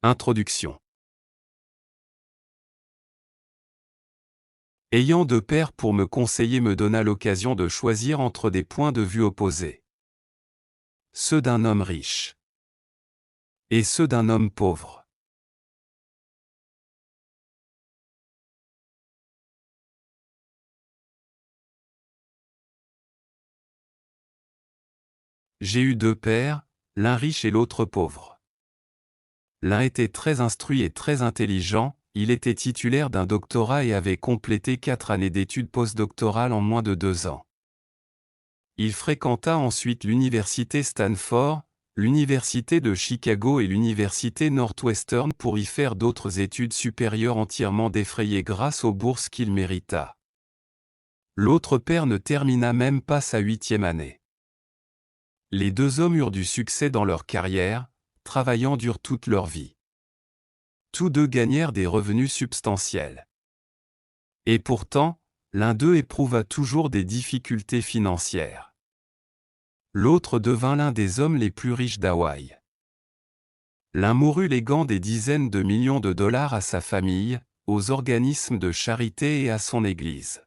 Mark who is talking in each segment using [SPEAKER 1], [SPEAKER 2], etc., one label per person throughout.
[SPEAKER 1] Introduction. Ayant deux pères pour me conseiller me donna l'occasion de choisir entre des points de vue opposés. Ceux d'un homme riche et ceux d'un homme pauvre. J'ai eu deux pères, l'un riche et l'autre pauvre. L'un était très instruit et très intelligent, il était titulaire d'un doctorat et avait complété 4 années d'études postdoctorales en moins de 2 ans. Il fréquenta ensuite l'université Stanford, l'université de Chicago et l'université Northwestern pour y faire d'autres études supérieures entièrement défrayées grâce aux bourses qu'il mérita. L'autre père ne termina même pas sa 8e année. Les deux hommes eurent du succès dans leur carrière, travaillant dur toute leur vie. Tous deux gagnèrent des revenus substantiels. Et pourtant, l'un d'eux éprouva toujours des difficultés financières. L'autre devint l'un des hommes les plus riches d'Hawaï. L'un mourut léguant des dizaines de millions de dollars à sa famille, aux organismes de charité et à son église.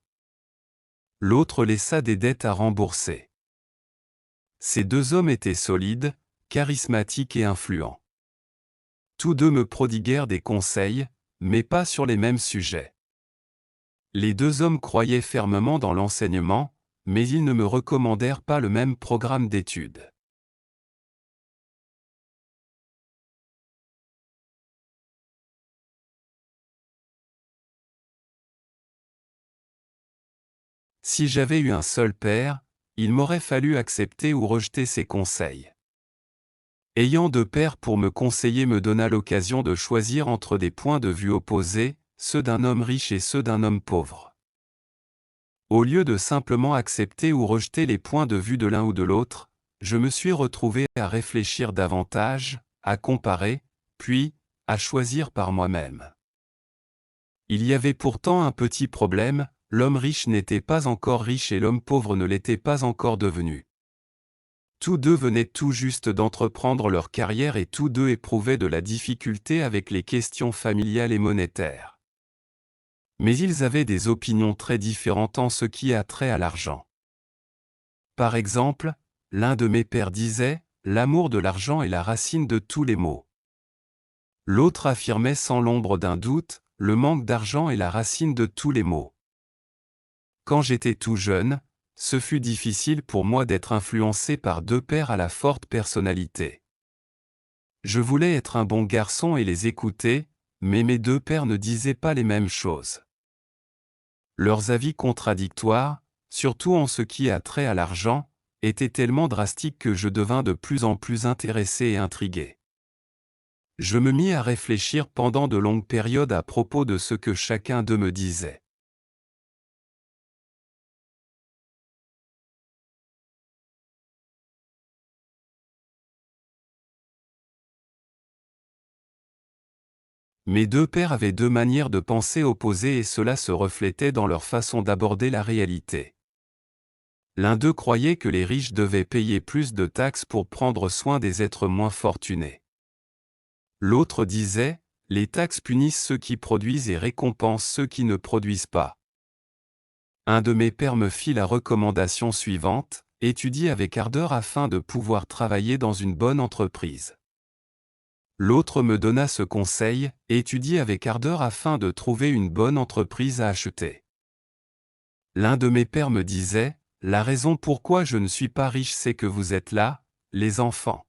[SPEAKER 1] L'autre laissa des dettes à rembourser. Ces deux hommes étaient solides, charismatiques et influents. Tous deux me prodiguèrent des conseils, mais pas sur les mêmes sujets. Les deux hommes croyaient fermement dans l'enseignement, mais ils ne me recommandèrent pas le même programme d'études. Si j'avais eu un seul père, il m'aurait fallu accepter ou rejeter ses conseils. Ayant deux pères pour me conseiller me donna l'occasion de choisir entre des points de vue opposés, ceux d'un homme riche et ceux d'un homme pauvre. Au lieu de simplement accepter ou rejeter les points de vue de l'un ou de l'autre, je me suis retrouvé à réfléchir davantage, à comparer, puis, à choisir par moi-même. Il y avait pourtant un petit problème, l'homme riche n'était pas encore riche et l'homme pauvre ne l'était pas encore devenu. Tous deux venaient tout juste d'entreprendre leur carrière et tous deux éprouvaient de la difficulté avec les questions familiales et monétaires. Mais ils avaient des opinions très différentes en ce qui a trait à l'argent. Par exemple, l'un de mes pères disait « L'amour de l'argent est la racine de tous les maux ». L'autre affirmait sans l'ombre d'un doute « Le manque d'argent est la racine de tous les maux ». Quand j'étais tout jeune, ce fut difficile pour moi d'être influencé par deux pères à la forte personnalité. Je voulais être un bon garçon et les écouter, mais mes deux pères ne disaient pas les mêmes choses. Leurs avis contradictoires, surtout en ce qui a trait à l'argent, étaient tellement drastiques que je devins de plus en plus intéressé et intrigué. Je me mis à réfléchir pendant de longues périodes à propos de ce que chacun d'eux me disait. Mes deux pères avaient deux manières de penser opposées et cela se reflétait dans leur façon d'aborder la réalité. L'un d'eux croyait que les riches devaient payer plus de taxes pour prendre soin des êtres moins fortunés. L'autre disait, les taxes punissent ceux qui produisent et récompensent ceux qui ne produisent pas. Un de mes pères me fit la recommandation suivante, étudie avec ardeur afin de pouvoir travailler dans une bonne entreprise. L'autre me donna ce conseil, étudie avec ardeur afin de trouver une bonne entreprise à acheter. L'un de mes pères me disait, la raison pourquoi je ne suis pas riche c'est que vous êtes là, les enfants.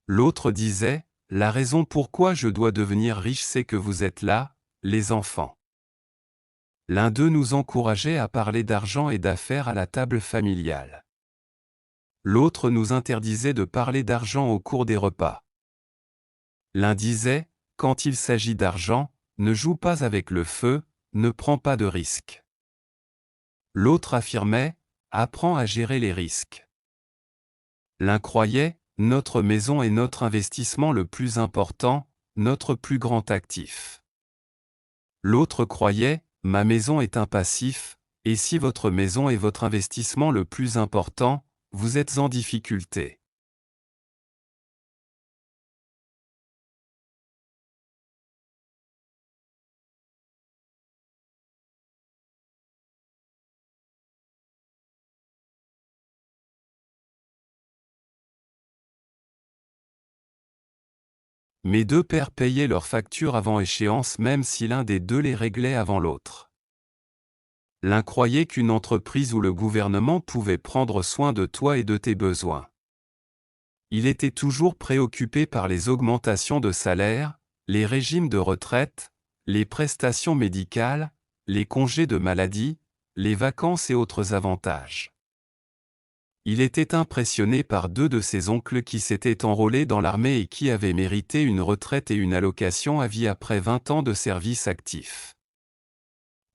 [SPEAKER 1] L'autre disait, la raison pourquoi je dois devenir riche c'est que vous êtes là, les enfants. L'un d'eux nous encourageait à parler d'argent et d'affaires à la table familiale. L'autre nous interdisait de parler d'argent au cours des repas. L'un disait, quand il s'agit d'argent, ne joue pas avec le feu, ne prends pas de risques. L'autre affirmait, apprends à gérer les risques. L'un croyait, notre maison est notre investissement le plus important, notre plus grand actif. L'autre croyait, ma maison est un passif, et si votre maison est votre investissement le plus important, vous êtes en difficulté. Mes deux pères payaient leurs factures avant échéance même si l'un des deux les réglait avant l'autre. L'un croyait qu'une entreprise ou le gouvernement pouvait prendre soin de toi et de tes besoins. Il était toujours préoccupé par les augmentations de salaire, les régimes de retraite, les prestations médicales, les congés de maladie, les vacances et autres avantages. Il était impressionné par deux de ses oncles qui s'étaient enrôlés dans l'armée et qui avaient mérité une retraite et une allocation à vie après 20 ans de service actif.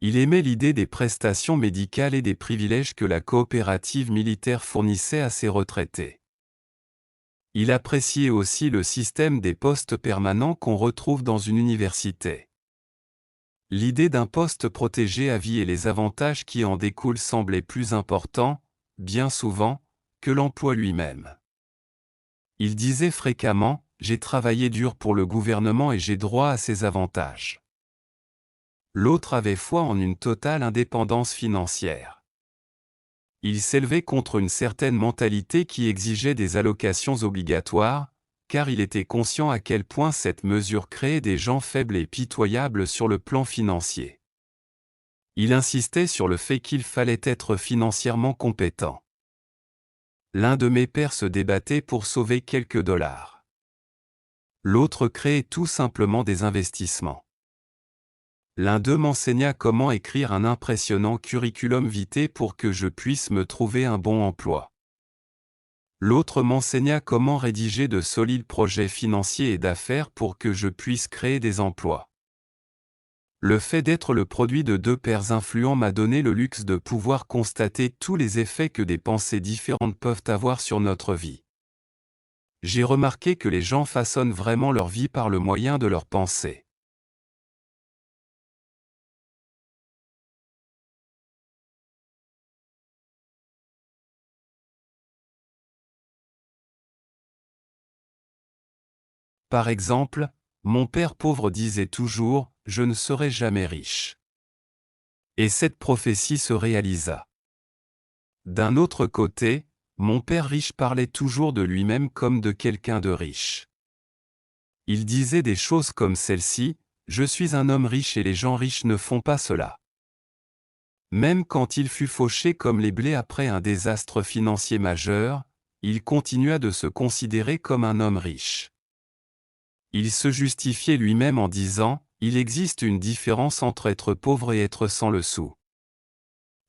[SPEAKER 1] Il aimait l'idée des prestations médicales et des privilèges que la coopérative militaire fournissait à ses retraités. Il appréciait aussi le système des postes permanents qu'on retrouve dans une université. L'idée d'un poste protégé à vie et les avantages qui en découlent semblaient plus importants, bien souvent, que l'emploi lui-même. Il disait fréquemment « J'ai travaillé dur pour le gouvernement et j'ai droit à ces avantages ». L'autre avait foi en une totale indépendance financière. Il s'élevait contre une certaine mentalité qui exigeait des allocations obligatoires, car il était conscient à quel point cette mesure créait des gens faibles et pitoyables sur le plan financier. Il insistait sur le fait qu'il fallait être financièrement compétent. L'un de mes pères se débattait pour sauver quelques dollars. L'autre créait tout simplement des investissements. L'un d'eux m'enseigna comment écrire un impressionnant curriculum vitae pour que je puisse me trouver un bon emploi. L'autre m'enseigna comment rédiger de solides projets financiers et d'affaires pour que je puisse créer des emplois. Le fait d'être le produit de deux pères influents m'a donné le luxe de pouvoir constater tous les effets que des pensées différentes peuvent avoir sur notre vie. J'ai remarqué que les gens façonnent vraiment leur vie par le moyen de leurs pensées. Par exemple, mon père pauvre disait toujours « Je ne serai jamais riche ». Et cette prophétie se réalisa. D'un autre côté, mon père riche parlait toujours de lui-même comme de quelqu'un de riche. Il disait des choses comme celle-ci « Je suis un homme riche et les gens riches ne font pas cela ». Même quand il fut fauché comme les blés après un désastre financier majeur, il continua de se considérer comme un homme riche. Il se justifiait lui-même en disant « Il existe une différence entre être pauvre et être sans le sou.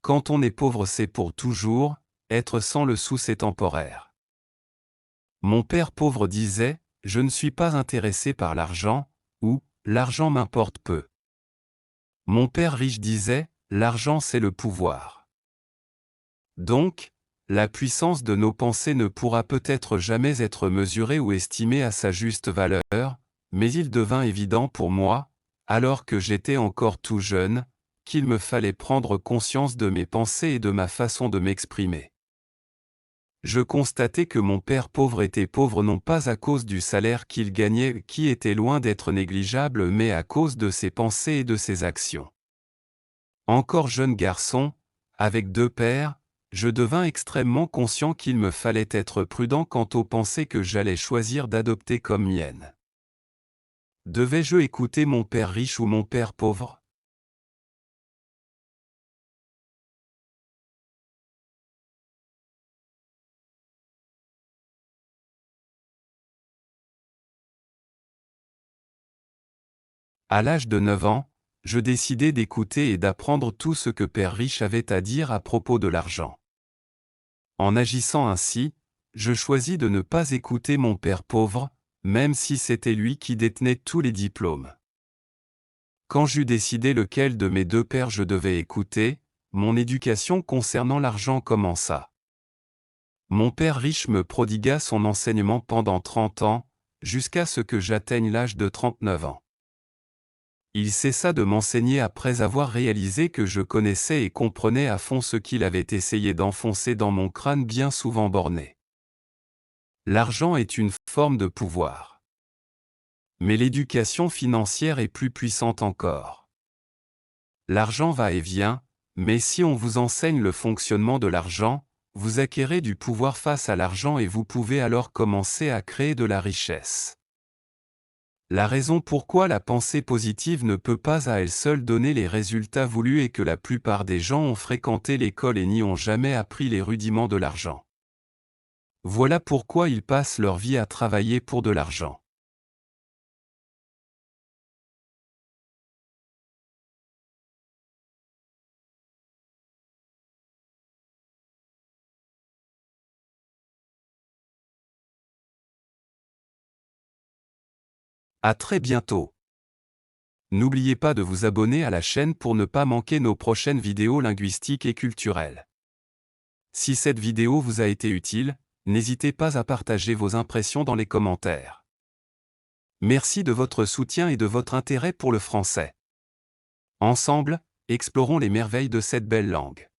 [SPEAKER 1] Quand on est pauvre c'est pour toujours, être sans le sou c'est temporaire. » Mon père pauvre disait « Je ne suis pas intéressé par l'argent » ou « L'argent m'importe peu. » Mon père riche disait « L'argent c'est le pouvoir. » Donc, la puissance de nos pensées ne pourra peut-être jamais être mesurée ou estimée à sa juste valeur, mais il devint évident pour moi, alors que j'étais encore tout jeune, qu'il me fallait prendre conscience de mes pensées et de ma façon de m'exprimer. Je constatais que mon père pauvre était pauvre non pas à cause du salaire qu'il gagnait qui était loin d'être négligeable mais à cause de ses pensées et de ses actions. Encore jeune garçon, avec deux pères, je devins extrêmement conscient qu'il me fallait être prudent quant aux pensées que j'allais choisir d'adopter comme miennes. Devais-je écouter mon père riche ou mon père pauvre? À l'âge de 9 ans, je décidai d'écouter et d'apprendre tout ce que père riche avait à dire à propos de l'argent. En agissant ainsi, je choisis de ne pas écouter mon père pauvre, même si c'était lui qui détenait tous les diplômes. Quand j'eus décidé lequel de mes deux pères je devais écouter, mon éducation concernant l'argent commença. Mon père riche me prodigua son enseignement pendant 30 ans, jusqu'à ce que j'atteigne l'âge de 39 ans. Il cessa de m'enseigner après avoir réalisé que je connaissais et comprenais à fond ce qu'il avait essayé d'enfoncer dans mon crâne bien souvent borné. L'argent est une forme de pouvoir. Mais l'éducation financière est plus puissante encore. L'argent va et vient, mais si on vous enseigne le fonctionnement de l'argent, vous acquérez du pouvoir face à l'argent et vous pouvez alors commencer à créer de la richesse. La raison pourquoi la pensée positive ne peut pas à elle seule donner les résultats voulus est que la plupart des gens ont fréquenté l'école et n'y ont jamais appris les rudiments de l'argent. Voilà pourquoi ils passent leur vie à travailler pour de l'argent. À très bientôt. N'oubliez pas de vous abonner à la chaîne pour ne pas manquer nos prochaines vidéos linguistiques et culturelles. Si cette vidéo vous a été utile, n'hésitez pas à partager vos impressions dans les commentaires. Merci de votre soutien et de votre intérêt pour le français. Ensemble, explorons les merveilles de cette belle langue.